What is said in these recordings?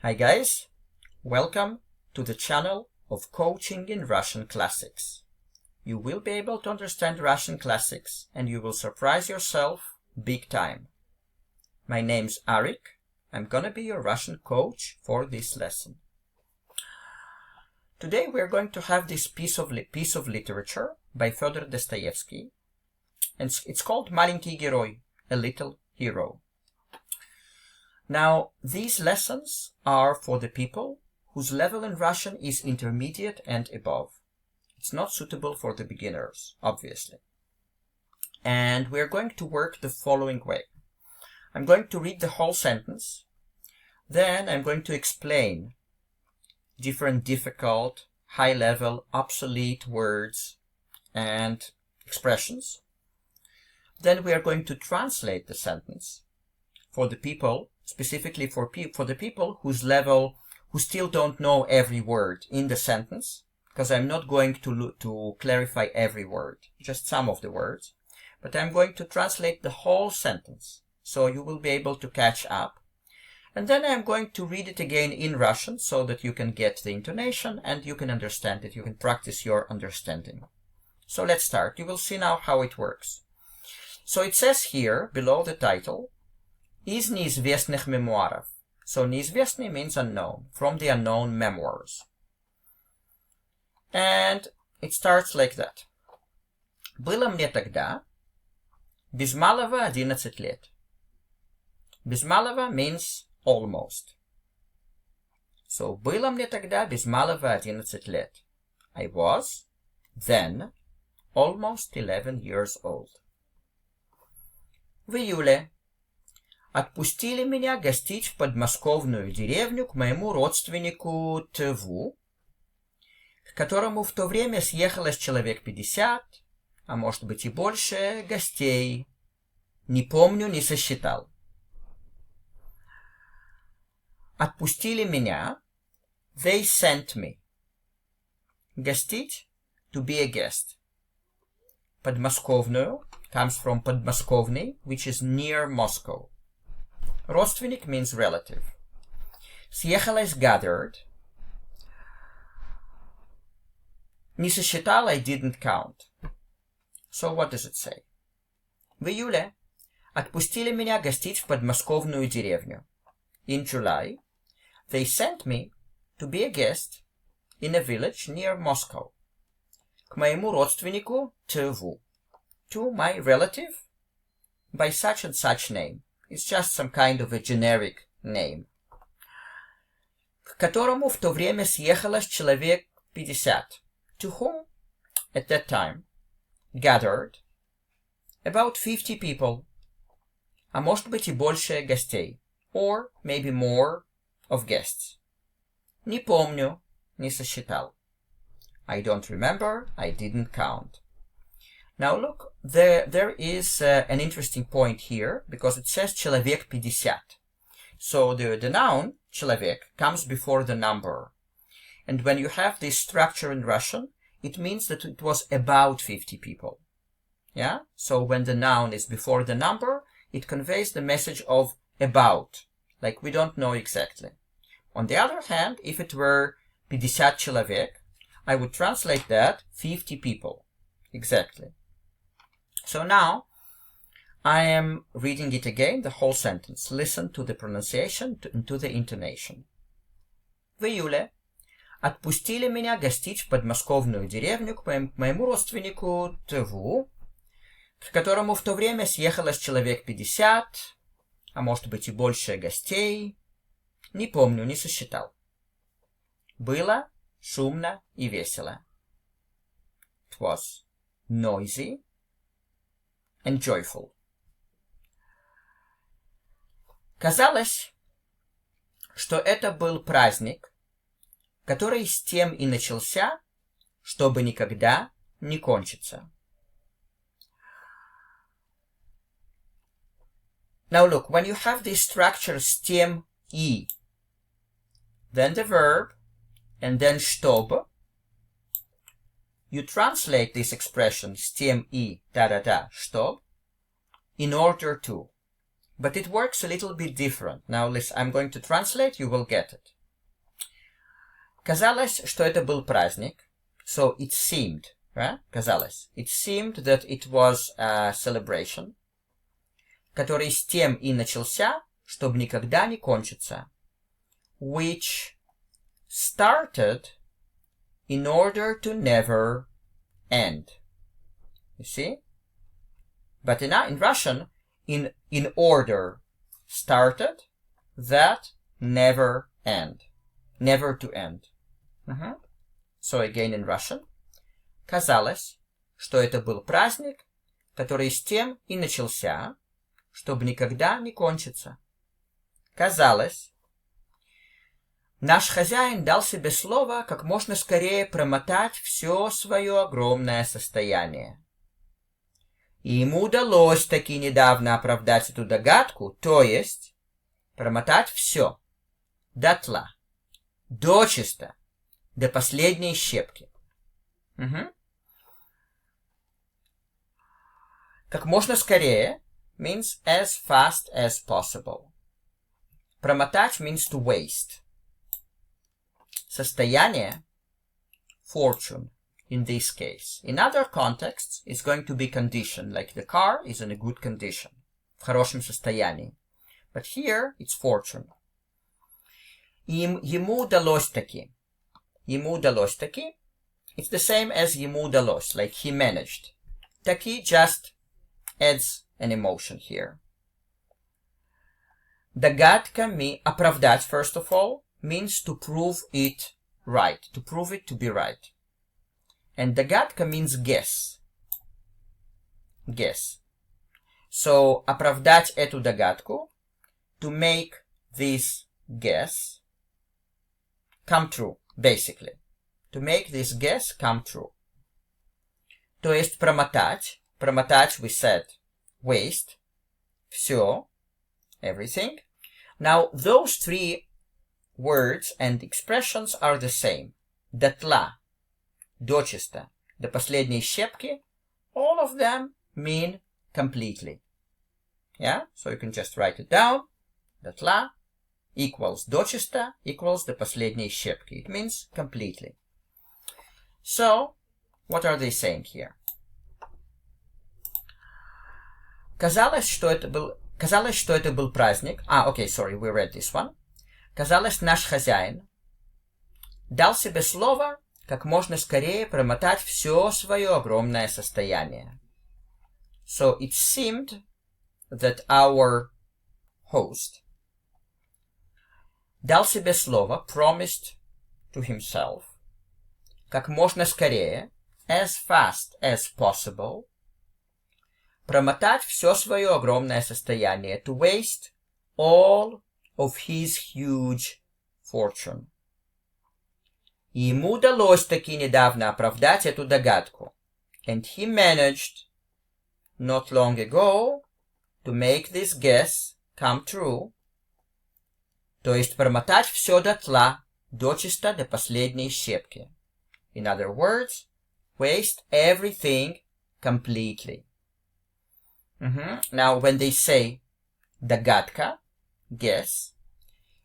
Hi guys, welcome to the channel of Coaching in Russian Classics. You will be able to understand Russian classics and you will surprise yourself big time. My name's Arik. I'm gonna be your Russian coach for this lesson. Today we're going to have this piece of literature by Fyodor Dostoyevsky, and it's called Маленький герой, a little hero. Now, these lessons are for the people whose level in Russian is intermediate and above. It's not suitable for the beginners, obviously. And we're going to work the following way. I'm going to read the whole sentence. Then I'm going to explain different difficult, high-level, obsolete words and expressions. Then we are going to translate the sentence for the people, specifically for the people who still don't know every word in the sentence, because I'm not going to clarify every word, just some of the words, but I'm going to translate the whole sentence, so you will be able to catch up. And then I'm going to read it again in Russian so that you can get the intonation and you can understand it, you can practice your understanding. So let's start. You will see now how it works. So it says here, below the title, из неизвестных мемуаров. So неизвестный means unknown, from the unknown memoirs. And it starts like that. Было мне тогда без малого 11 лет. Без малого means almost. So было мне тогда без малого 11 лет. I was then almost 11 years old. В июле отпустили меня гостить в подмосковную деревню к моему родственнику ТВ, к которому в то время съехалось человек 50, а может быть и больше, гостей. Не помню, не сосчитал. Отпустили меня. They sent me. Гостить, to be a guest. Подмосковную comes from подмосковный, which is near Moscow. Родственник means relative. Съехалось gathered. Не сосчитал, I didn't count. So what does it say? В июле отпустили меня гостить в подмосковную деревню. In July, they sent me to be a guest in a village near Moscow. К моему родственнику ТВ. To my relative by such and such name. It's just some kind of a generic name. К которому в то время съехалось человек 50. To whom, at that time, gathered about 50 people. А может быть и больше гостей. Or maybe more of guests. Не помню, не сосчитал. I don't remember, I didn't count. Now look, there is an interesting point here, because it says человек 50. So the noun, человек, comes before the number. And when you have this structure in Russian, it means that it was about 50 people. Yeah? So when the noun is before the number, it conveys the message of about, like we don't know exactly. On the other hand, if it were 50 человек, I would translate that 50 people. Exactly. So now, I am reading it again, the whole sentence. Listen to the pronunciation and to the intonation. В июле отпустили меня гостить в подмосковную деревню к моему родственнику ТВ, к которому в то время съехалось человек 50, а может быть и больше гостей. Не помню, не сосчитал. Было шумно и весело. It was noisy and joyful. Казалось, что это был праздник, который с тем и начался, чтобы никогда не кончиться. Now look, when you have this structure с тем и, then the verb, and then чтобы, you translate this expression с тем и да-да-да, чтоб, in order to. But it works a little bit different. Now listen, I'm going to translate, you will get it. Казалось, что это был праздник. So it seemed, right? Казалось. It seemed that it was a celebration, который с тем и начался, чтобы никогда не кончиться. Which started in order to never end. You see? But in Russian, in order started, that never end. Never to end. So again in Russian. Казалось, что это был праздник, который с тем и начался, чтобы никогда не кончиться. Казалось. Наш хозяин дал себе слово как можно скорее промотать все свое огромное состояние. И ему удалось таки недавно оправдать эту догадку, то есть промотать все, дотла, дочисто, до последней щепки. Как можно скорее means as fast as possible. Промотать means to waste. Состояние, fortune, in this case. In other contexts, it's going to be condition, like the car is in a good condition, в хорошем состоянии. But here, it's fortune. Ему удалось таки. Ему удалось таки. It's the same as ему удалось, like he managed. Таки just adds an emotion here. Догадка оправдать, first of all, means to prove it right, to prove it to be right. And догадка means guess. Guess. So, оправдать эту догадку, to make this guess come true, basically. To make this guess come true. То есть промотать, we said, waste, все, everything. Now, those three words and expressions are the same. Дотла, дочисто, до последней щепки, all of them mean completely. Yeah? So you can just write it down. Дотла equals дочисто equals до последней щепки. It means completely. So, what are they saying here? Казалось, что это был праздник. Okay, sorry, we read this one. Казалось, наш хозяин дал себе слово как можно скорее промотать все свое огромное состояние. So it seemed that our host дал себе слово, promised to himself, как можно скорее, as fast as possible, промотать все свое огромное состояние, to waste all of his huge fortune. И ему удалось таки недавно оправдать эту догадку. And he managed, not long ago, to make this guess come true. То есть промотать все дотла, дочисто до последней щепки. In other words, waste everything completely. Now, when they say догадка, guess,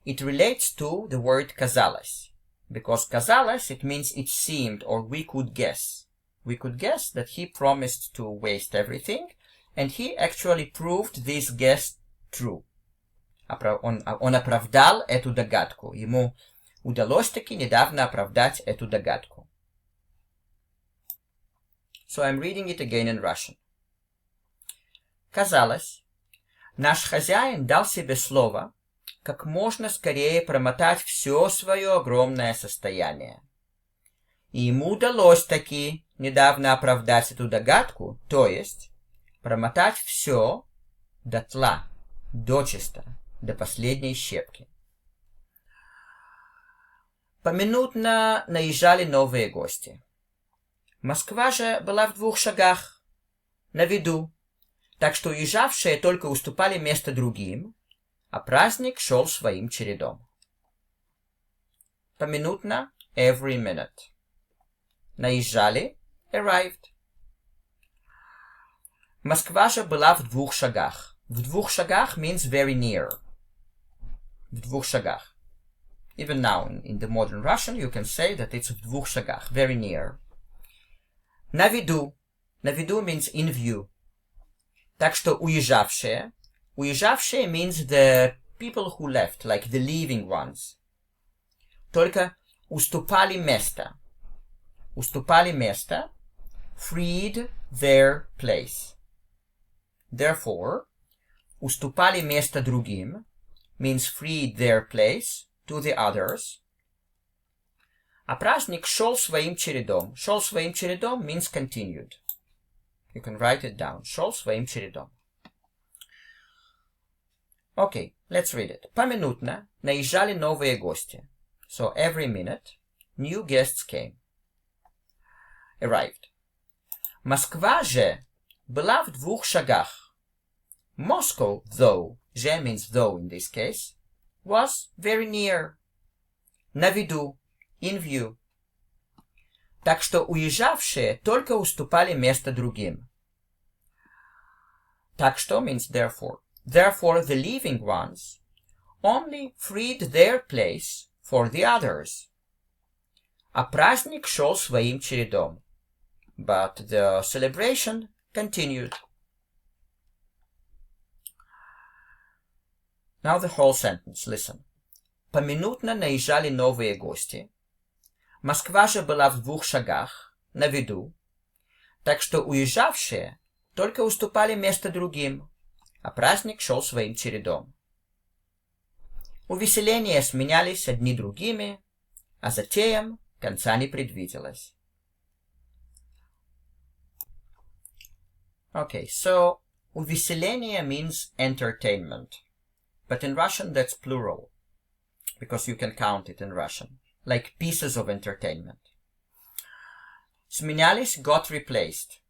it relates to the word казалось. Because казалось, it means it seemed or we could guess. We could guess that he promised to waste everything, and he actually proved this guess true. Он оправдал эту догадку. Ему удалось таки недавно оправдать эту догадку. So I'm reading it again in Russian. Казалось, наш хозяин дал себе слово как можно скорее промотать все свое огромное состояние. И ему удалось таки недавно оправдать эту догадку, то есть промотать все дотла, дочисто, до последней щепки. Поминутно наезжали новые гости. Москва же была в 2 шагах, на виду, так что уезжавшие только уступали место другим, а праздник шел своим чередом. Поминутно, every minute. Наезжали, arrived. Москва же была в 2 шагах. В 2 шагах means very near. В 2 шагах. even now in the modern Russian, you can say that it's в двух шагах, very near. На виду. На виду means in view. Так что уезжавшие. Уезжавшие means the people who left, like the leaving ones. Только уступали место. Уступали место. Freed their place. Therefore, уступали место другим means freed their place to the others. А праздник шел своим чередом. Шел своим чередом means continued. You can write it down. Шел своим чередом. Okay, let's read it. Поминутно наезжали новые гости. So every minute, new guests came. Arrived. Москва же была в двух шагах. Moscow, though, же means though in this case, was very near. На виду, in view. Так что уезжавшие только уступали место другим. Так что means therefore. Therefore, the leaving ones only freed their place for the others. А праздник шел своим чередом. But the celebration continued. Now the whole sentence, listen. Поминутно наезжали новые гости. Москва же была в двух шагах, на виду. Так что уезжавшие только уступали место другим, а праздник шел своим чередом. Увеселения сменялись одни другими, а затеям конца не предвиделось. Okay, so увеселение means entertainment. But in Russian that's plural, because you can count it in Russian, like pieces of entertainment. Сменялись got replaced.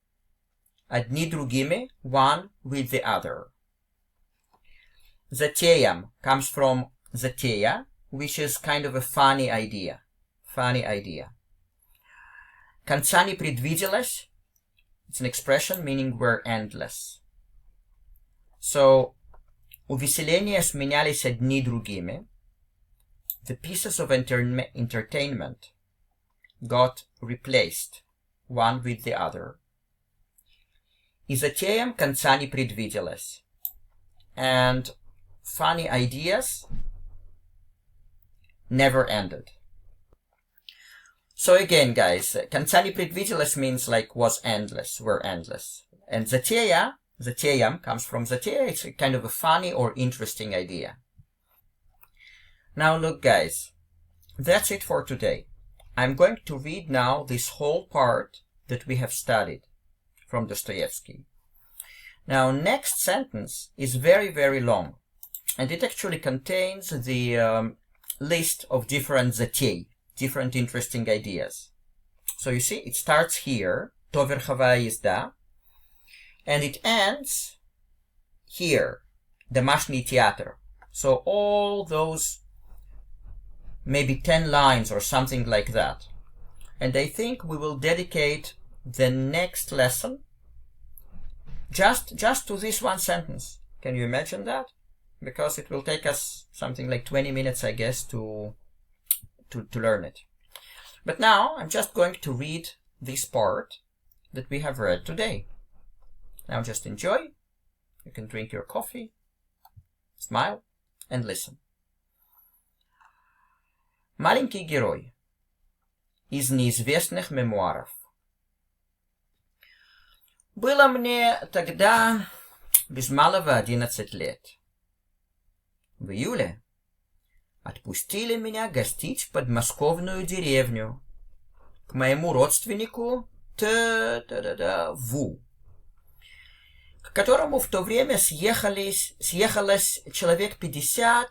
Одни другими, one with the other. Затеям comes from затея, which is kind of a funny idea. Funny idea. Конца не предвиделось. It's an expression meaning we're endless. So, увеселения сменялись одни другими. The pieces of entertainment got replaced, one with the other. И затеям конца не предвиделось. And funny ideas never ended. So again, guys, конца не предвиделось means like was endless, were endless. And затея, затеям comes from затея, it's a kind of a funny or interesting idea. Now look, guys, that's it for today. I'm going to read now this whole part that we have studied from Dostoevsky. Now, next sentence is very, very long, and it actually contains the list of different затей, different interesting ideas. So you see, it starts here, то верховая езда, and it ends here, домашний театр. So all those maybe 10 lines or something like that. And I think we will dedicate the next lesson just to this one sentence. Can you imagine that? Because it will take us something like 20 minutes, I guess, to learn it. But now I'm just going to read this part that we have read today. Now just enjoy. You can drink your coffee, smile, and listen. Маленький герой. Из неизвестных мемуаров. Было мне тогда без малого 11 лет. В июле отпустили меня гостить в подмосковную деревню к моему родственнику Ву, к которому в то время съехалось человек 50,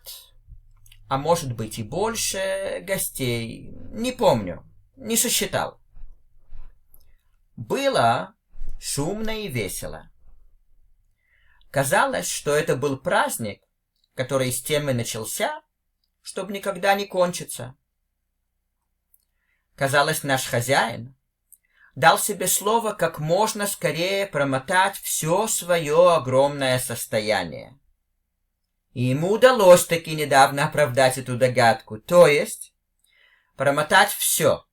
а может быть и больше гостей, не помню, не сосчитал. Было шумно и весело. Казалось, что это был праздник, который с тем и начался, чтобы никогда не кончиться. Казалось, наш хозяин дал себе слово как можно скорее промотать все свое огромное состояние. И ему удалось таки недавно оправдать эту догадку, то есть промотать все,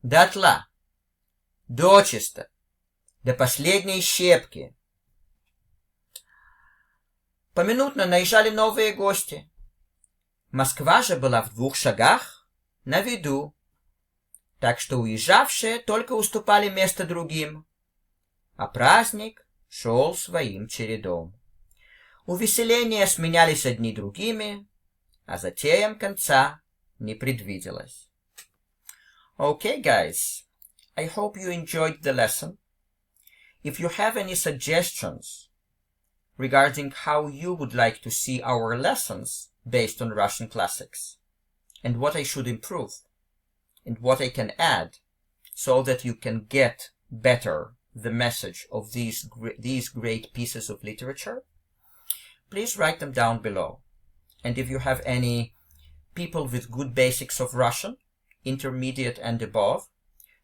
дотла, дочисто, до последней щепки. Поминутно наезжали новые гости. Москва же была в 2 шагах, на виду, так что уезжавшие только уступали место другим, а праздник шел своим чередом. Увеселения сменялись одни другими, а затеям конца не предвиделось. Okay, guys, I hope you enjoyed the lesson. If you have any suggestions regarding how you would like to see our lessons based on Russian classics, and what I should improve, and what I can add, so that you can get better the message of these great pieces of literature, please write them down below. And if you have any people with good basics of Russian, intermediate and above,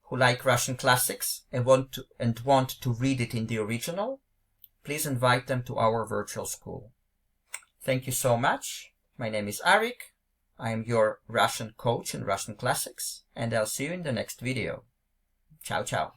who like Russian classics and want to read it in the original, please invite them to our virtual school. Thank you so much. My name is Arik. I am your Russian coach in Russian classics, and I'll see you in the next video. Ciao, ciao.